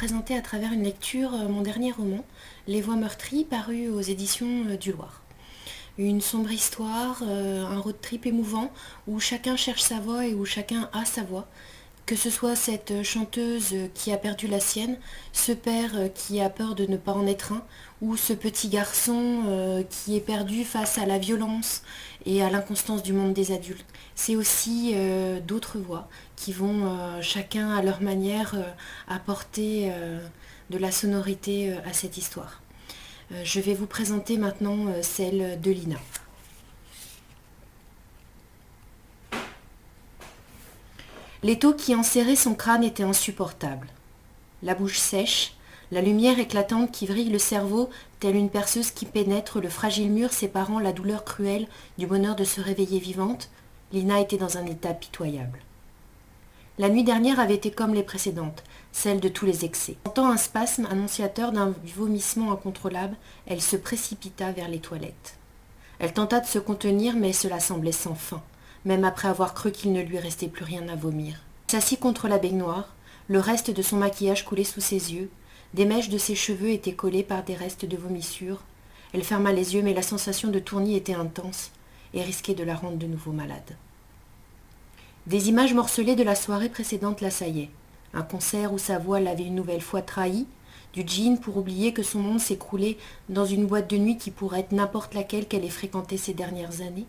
présenter à travers une lecture mon dernier roman, Les Voix meurtries, paru aux éditions du Loir. Une sombre histoire, un road trip émouvant, où chacun cherche sa voix et où chacun a sa voix. Que ce soit cette chanteuse qui a perdu la sienne, ce père qui a peur de ne pas en être un, ou ce petit garçon qui est perdu face à la violence et à l'inconstance du monde des adultes. C'est aussi d'autres voix qui vont chacun à leur manière apporter de la sonorité à cette histoire. Je vais vous présenter maintenant celle de Lina. L'étau qui enserrait son crâne était insupportable. La bouche sèche, la lumière éclatante qui vrille le cerveau, telle une perceuse qui pénètre le fragile mur séparant la douleur cruelle du bonheur de se réveiller vivante, Lina était dans un état pitoyable. La nuit dernière avait été comme les précédentes, celle de tous les excès. Sentant un spasme annonciateur d'un vomissement incontrôlable, elle se précipita vers les toilettes. Elle tenta de se contenir, mais cela semblait sans fin, même après avoir cru qu'il ne lui restait plus rien à vomir. Elle s'assit contre la baignoire, le reste de son maquillage coulait sous ses yeux, des mèches de ses cheveux étaient collées par des restes de vomissures. Elle ferma les yeux, mais la sensation de tournis était intense et risquait de la rendre de nouveau malade. Des images morcelées de la soirée précédente l'assaillaient. Un concert où sa voix l'avait une nouvelle fois trahi, du gin pour oublier que son monde s'écroulait dans une boîte de nuit qui pourrait être n'importe laquelle qu'elle ait fréquentée ces dernières années.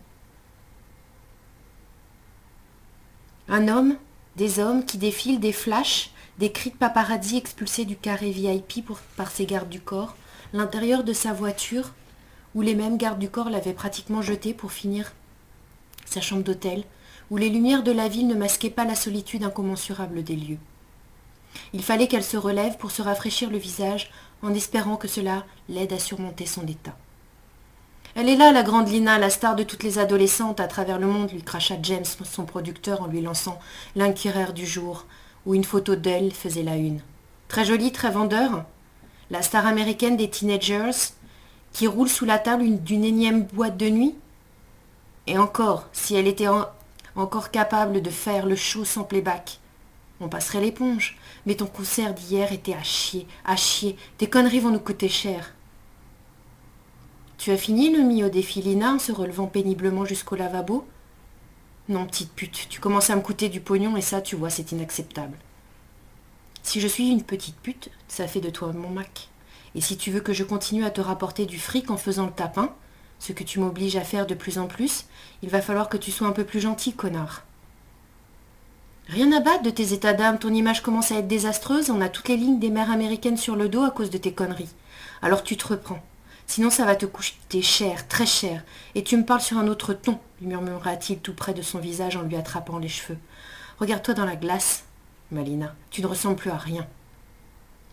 Un homme, des hommes qui défilent, des flashs, des cris de paparazzi expulsés du carré VIP par ses gardes du corps, l'intérieur de sa voiture, où les mêmes gardes du corps l'avaient pratiquement jeté pour finir sa chambre d'hôtel, où les lumières de la ville ne masquaient pas la solitude incommensurable des lieux. Il fallait qu'elle se relève pour se rafraîchir le visage, en espérant que cela l'aide à surmonter son état. « Elle est là, la grande Lina, la star de toutes les adolescentes à travers le monde », lui cracha James, son producteur, en lui lançant l'inquéreur du jour, où une photo d'elle faisait la une. « Très jolie, très vendeur. La star américaine des teenagers, qui roule sous la table d'une énième boîte de nuit. Et encore, si elle était encore capable de faire le show sans playback. On passerait l'éponge, mais ton concert d'hier était à chier. Tes conneries vont nous coûter cher. » Tu as fini le mis au défi Lina en se relevant péniblement jusqu'au lavabo ? Non, petite pute, tu commences à me coûter du pognon et ça, tu vois, c'est inacceptable. Si je suis une petite pute, ça fait de toi mon Mac. Et si tu veux que je continue à te rapporter du fric en faisant le tapin, ce que tu m'obliges à faire de plus en plus, il va falloir que tu sois un peu plus gentil, connard. Rien à battre de tes états d'âme, ton image commence à être désastreuse, on a toutes les lignes des mères américaines sur le dos à cause de tes conneries. Alors tu te reprends. Sinon ça va te coûter cher, très cher, et tu me parles sur un autre ton, lui murmura-t-il tout près de son visage en lui attrapant les cheveux. Regarde-toi dans la glace, Malina, tu ne ressembles plus à rien.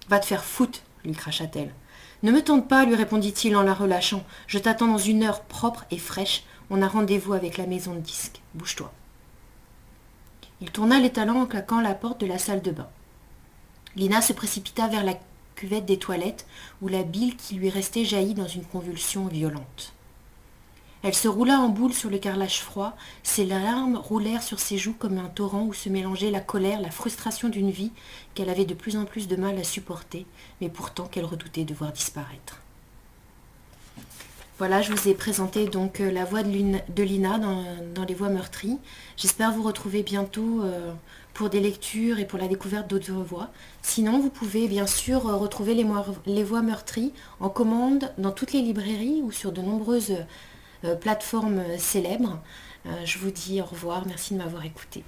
Va te faire foutre, lui cracha-t-elle. Ne me tente pas, lui répondit-il en la relâchant. Je t'attends dans 1 heure propre et fraîche. On a rendez-vous avec la maison de disques. Bouge-toi. Il tourna les talons en claquant la porte de la salle de bain. Lina se précipita vers la cuvette des toilettes où la bile qui lui restait jaillit dans une convulsion violente. Elle se roula en boule sur le carrelage froid, ses larmes roulèrent sur ses joues comme un torrent où se mélangeaient la colère, la frustration d'une vie qu'elle avait de plus en plus de mal à supporter, mais pourtant qu'elle redoutait de voir disparaître. Voilà, je vous ai présenté donc la voix de Lina dans Les Voix meurtries. J'espère vous retrouver bientôt pour des lectures et pour la découverte d'autres voix. Sinon, vous pouvez bien sûr retrouver les Voix meurtries en commande dans toutes les librairies ou sur de nombreuses plateformes célèbres. Je vous dis au revoir, merci de m'avoir écouté.